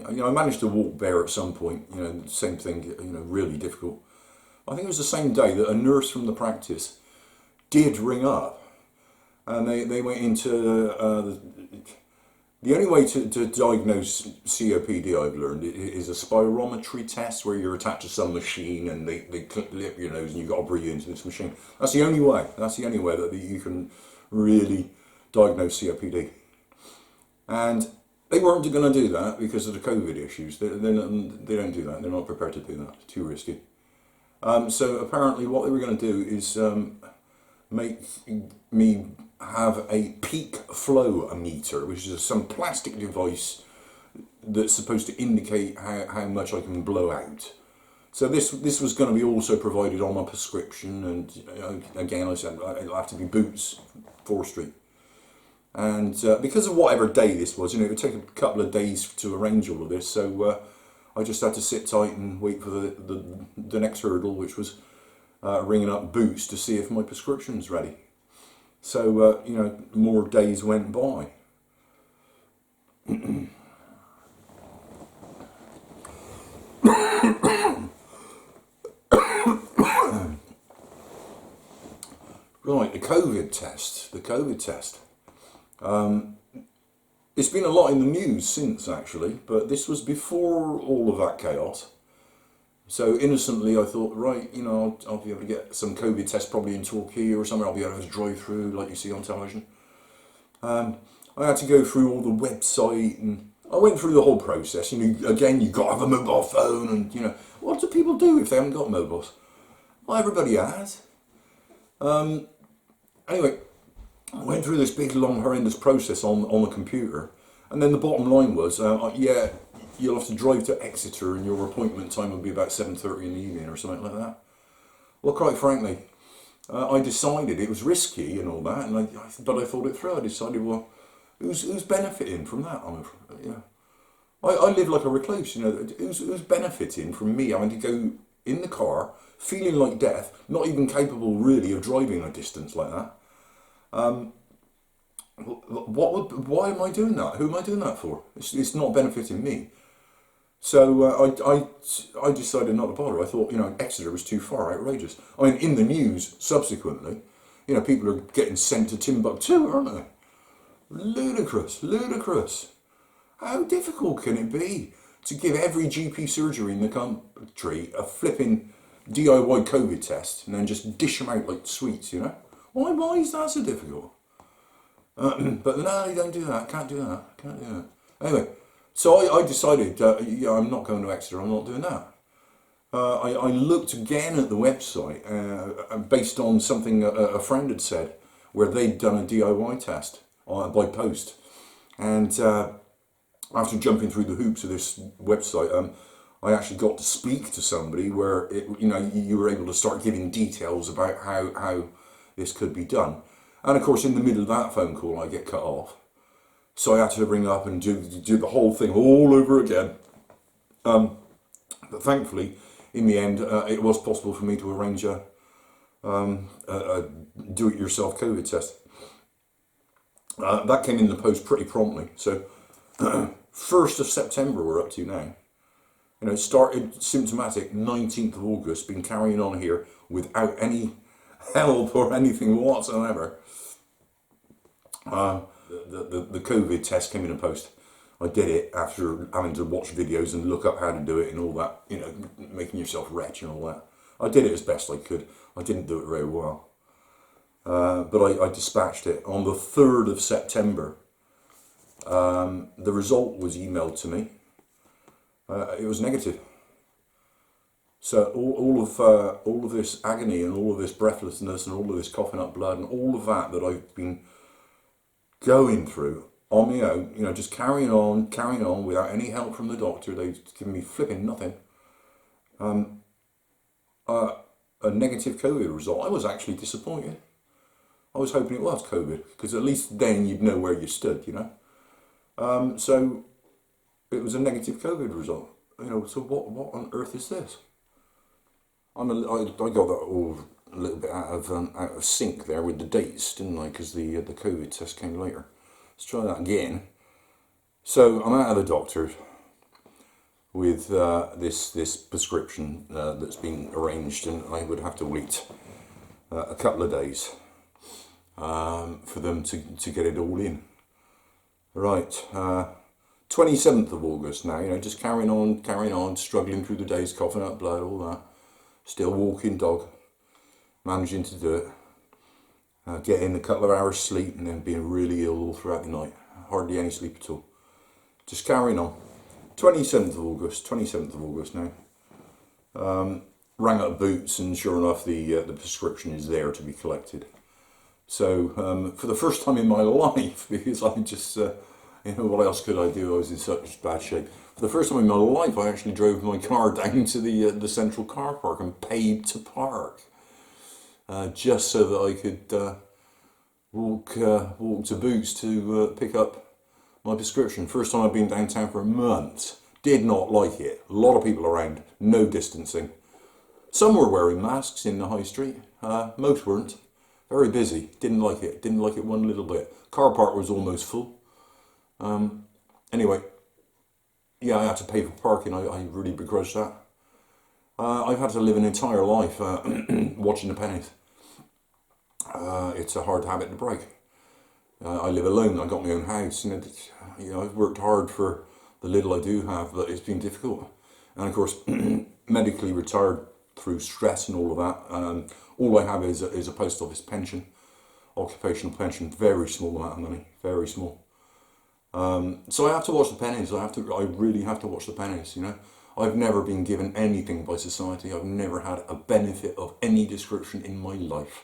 I managed to walk bare at some point. Same thing. Really difficult. I think it was the same day that a nurse from the practice did ring up, and they went into the only way to diagnose COPD, I've learned, is a spirometry test where you're attached to some machine and they clip your nose and you've got to breathe into this machine. That's the only way. That's the only way that you can really diagnose COPD. And they weren't going to do that because of the COVID issues. They don't do that. They're not prepared to do that. It's too risky. So apparently what they were going to do is make me have a peak flow meter, which is some plastic device that's supposed to indicate how much I can blow out. So this was going to be also provided on my prescription, and again I said it'll have to be Boots, 4th Street. And because of whatever day this was, it would take a couple of days to arrange all of this, so I just had to sit tight and wait for the next hurdle, which was ringing up Boots to see if my prescription's ready. So, more days went by. Right, the COVID test. It's been a lot in the news since, actually, but this was before all of that chaos. So innocently I thought, right, I'll be able to get some COVID test probably in Torquay or somewhere. I'll be able to drive through like you see on television. I had to go through all the website, and I went through the whole process. Again, you've got to have a mobile phone, and what do people do if they haven't got mobiles? Well, everybody has. Anyway, I went through this big, long, horrendous process on the computer, and then the bottom line was, you'll have to drive to Exeter and your appointment time will be about 7:30 in the evening or something like that. Well, quite frankly, I decided it was risky and all that, but I thought it through. I decided, well, who's benefiting from that? I live like a recluse, who's benefiting from me having to go in the car, feeling like death, not even capable really of driving a distance like that. Why am I doing that? Who am I doing that for? It's not benefiting me. So I decided not to bother. I thought, Exeter was too far, outrageous. I mean, in the news subsequently, people are getting sent to Timbuktu, aren't they? Ludicrous. How difficult can it be to give every GP surgery in the country a flipping DIY COVID test and then just dish them out like sweets, Why is that so difficult? But no, you don't do that. Can't do that. Anyway, so I decided, I'm not going to Exeter. I'm not doing that. I looked again at the website based on something a friend had said, where they'd done a DIY test by post. And after jumping through the hoops of this website, I actually got to speak to somebody where you were able to start giving details about how this could be done. And of course, in the middle of that phone call, I get cut off. So I had to ring up and do the whole thing all over again. But thankfully, in the end, it was possible for me to arrange a do-it-yourself COVID test. That came in the post pretty promptly. So 1st of September we're up to now. It started symptomatic 19th of August, been carrying on here without any help or anything whatsoever. The COVID test came in a post. I did it after having to watch videos and look up how to do it and all that, making yourself wretch and all that. I did it as best I could. I didn't do it very well. But I dispatched it. On the 3rd of September, the result was emailed to me. It was negative. So all of this agony and all of this breathlessness and all of this coughing up blood and all of that I've been going through on my own, just carrying on without any help from the doctor. They've given me flipping nothing. A negative COVID result. I was actually disappointed. I was hoping it was COVID, because at least then you'd know where you stood, So it was a negative COVID result. So what on earth is this? I got that all a little bit out of sync there with the dates, didn't I? Because the COVID test came later. Let's try that again. So I'm out of the doctor's. with this prescription that's been arranged, and I would have to wait a couple of days for them to get it all in. Right, 27th of August now, just carrying on, struggling through the days, coughing up blood, all that. Still walking dog, managing to do it. Getting a couple of hours sleep and then being really ill all throughout the night. Hardly any sleep at all. Just carrying on. 27th of August now. Rang up Boots, and sure enough the prescription is there to be collected. So for the first time in my life, because I just, what else could I do? I was in such bad shape. For the first time in my life, I actually drove my car down to the central car park and paid to park. Just so that I could walk to Boots to pick up my prescription. First time I've been downtown for months. Did not like it. A lot of people around, no distancing. Some were wearing masks in the high street. Most weren't. Very busy. Didn't like it. Didn't like it one little bit. Car park was almost full. Anyway, yeah, I had to pay for parking. I really begrudge that. I've had to live an entire life watching the pennies. It's a hard habit to break. I live alone. I got my own house, and I've worked hard for the little I do have, but it's been difficult. And of course, medically retired through stress and all of that. All I have is a post office pension, occupational pension, very small amount of money, very small. So I have to watch the pennies. I really have to watch the pennies. I've never been given anything by society. I've never had a benefit of any description in my life.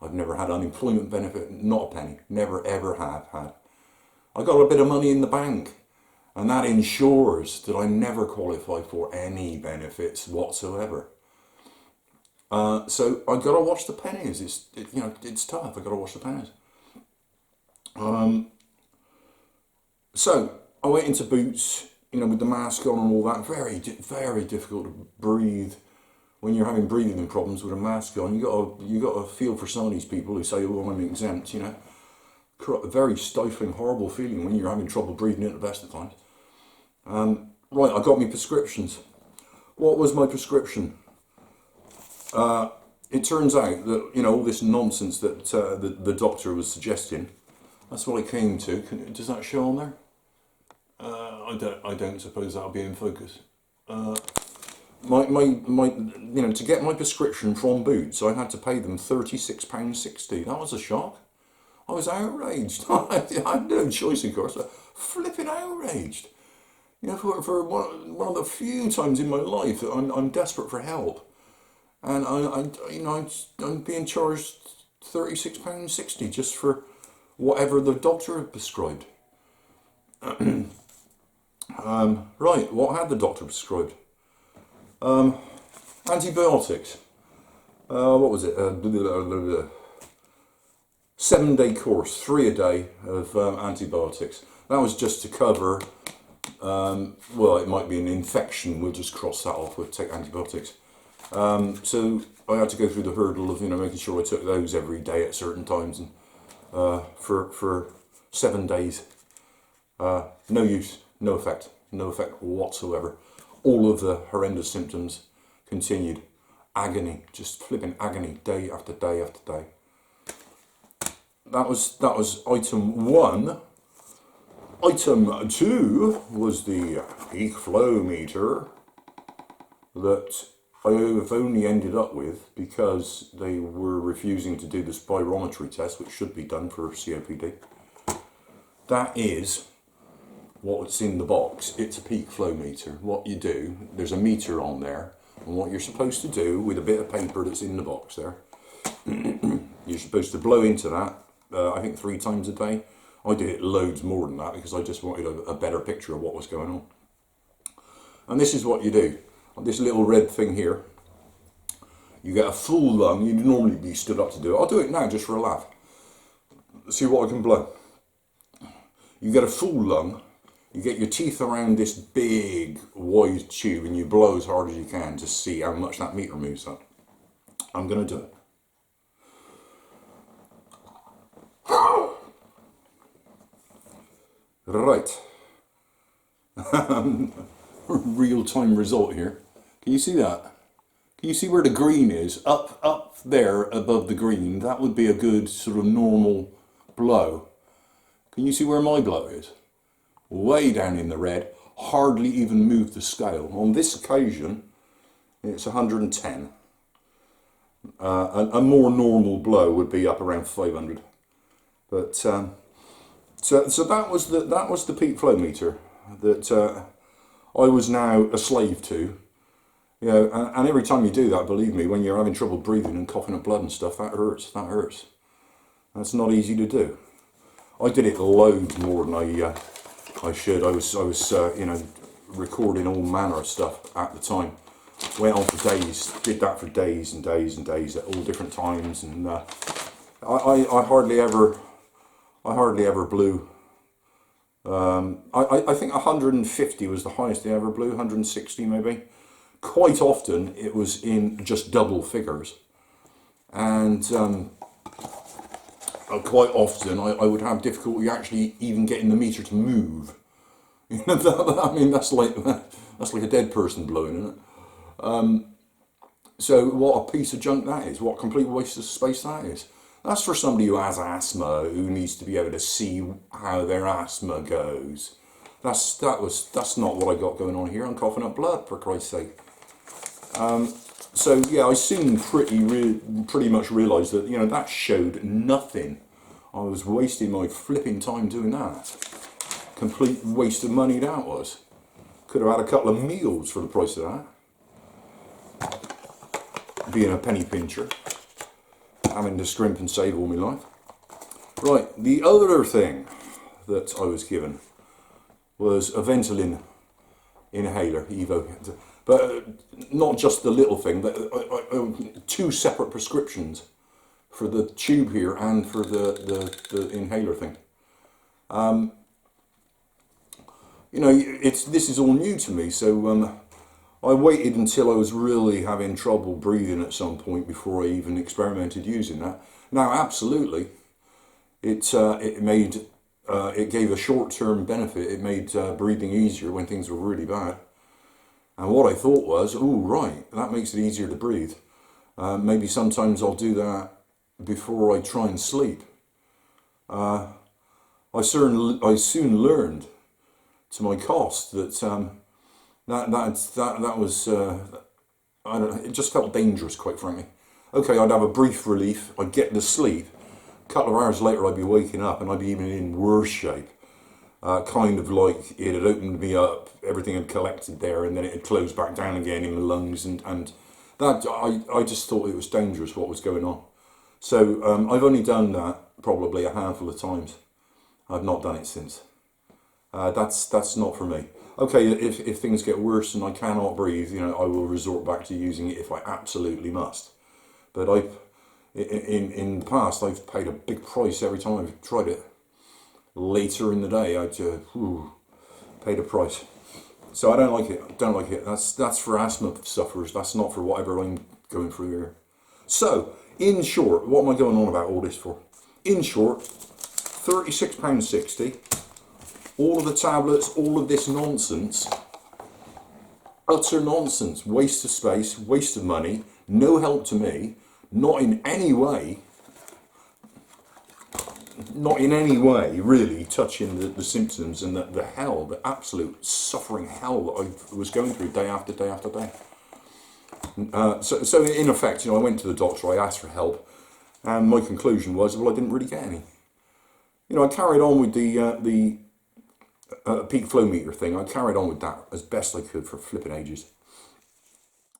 I've never had unemployment benefit, not a penny. Never ever have had. I got a bit of money in the bank, and that ensures that I never qualify for any benefits whatsoever. So I got to watch the pennies. It's tough. I got to watch the pennies. So I went into Boots, with the mask on and all that. Very, very difficult to breathe when you're having breathing problems with a mask on. You got to feel for some of these people who say, "Oh, I'm exempt." Very stifling, horrible feeling when you're having trouble breathing at the best of times. Right, I got my prescriptions. What was my prescription? It turns out that all this nonsense that the doctor was suggesting. That's what I came to. Does that show on there? I don't suppose that'll be in focus. To get my prescription from Boots, I had to pay them £36.60. That was a shock. I was outraged. I had no choice, of course, but flipping outraged. For one of the few times in my life that I'm desperate for help, and I'm being charged £36.60 just for whatever the doctor had prescribed. Right, what had the doctor prescribed? Antibiotics. What was it? 7-day course, 3 a day of antibiotics. That was just to cover, it might be an infection. We'll just cross that off. We'll take antibiotics. So I had to go through the hurdle of making sure I took those every day at certain times, and for 7 days. No use, no effect whatsoever. All of the horrendous symptoms continued. Agony, just flipping agony, day after day after day. That was item 1. Item 2 was the peak flow meter that I have only ended up with because they were refusing to do the spirometry test, which should be done for COPD. That is what's in the box. It's a peak flow meter. What you do, there's a meter on there, and what you're supposed to do with a bit of paper that's in the box there, you're supposed to blow into that, I think 3 times a day. I did it loads more than that because I just wanted a better picture of what was going on. And this is what you do. This little red thing here, you get a full lung. You'd normally be stood up to do it. I'll do it now just for a laugh. See what I can blow. You get a full lung. You get your teeth around this big wide tube and you blow as hard as you can to see how much that meter moves up. I'm going to do it. Right. real-time result here. Can you see that? Can you see where the green is? Up there above the green, that would be a good sort of normal blow. Can you see where my blow is? Way down in the red, hardly even moved the scale. On this occasion, it's 110. A more normal blow would be up around 500. But so that was the peak flow meter that I was now a slave to. You know, and every time you do that, believe me, when you're having trouble breathing and coughing up blood and stuff, that hurts. That hurts. That's not easy to do. I did it loads more than I should. I was you know, recording all manner of stuff at the time. Went on for days. Did that for days and days and days at all different times, and I hardly ever blew. I think 150 was the highest I ever blew. 160 maybe. Quite often it was in just double figures, and quite often I would have difficulty actually even getting the meter to move. You know, I mean, that's like a dead person blowing, isn't it? So what a piece of junk that is. What a complete waste of space that is. That's for somebody who has asthma, who needs to be able to see how their asthma goes. That's not what I got going on here. I'm coughing up blood, for Christ's sake. So yeah, I soon pretty much realised that, you know, that showed nothing. I was wasting my flipping time doing that. Complete waste of money that was. Could have had a couple of meals for the price of that. Being a penny pincher. Having to scrimp and save all my life. Right, the other thing that I was given was a Ventolin inhaler, Evo. But not just the little thing, but two separate prescriptions for the tube here and for the inhaler thing. You know, this is all new to me, so I waited until I was really having trouble breathing at some point before I even experimented using that. Now, absolutely, it gave a short-term benefit. It made breathing easier when things were really bad. And what I thought was, oh right, that makes it easier to breathe. Maybe sometimes I'll do that before I try and sleep. I soon learned, to my cost, that that was I don't know. It just felt dangerous, quite frankly. Okay, I'd have a brief relief. I'd get to sleep. A couple of hours later, I'd be waking up, and I'd be even in worse shape. Kind of like it had opened me up, everything had collected there, and then it had closed back down again in my lungs, and that I just thought it was dangerous what was going on. So I've only done that probably a handful of times. I've not done it since. That's not for me. Okay, if things get worse and I cannot breathe, you know, I will resort back to using it if I absolutely must. But in the past, I've paid a big price every time I've tried it. Later in the day, I paid a price. So I don't like it. Don't like it. That's for asthma sufferers. That's not for whatever I'm going through here. So, in short, what am I going on about all this for? In short, £36.60. All of the tablets, all of this nonsense. Utter nonsense. Waste of space, waste of money, no help to me, not in any way really touching the symptoms and the hell, the absolute suffering hell that I was going through day after day after day. So in effect, you know, I went to the doctor, I asked for help, and my conclusion was, well, I didn't really get any. You know, I carried on with the peak flow meter thing. I carried on with that as best I could for flipping ages.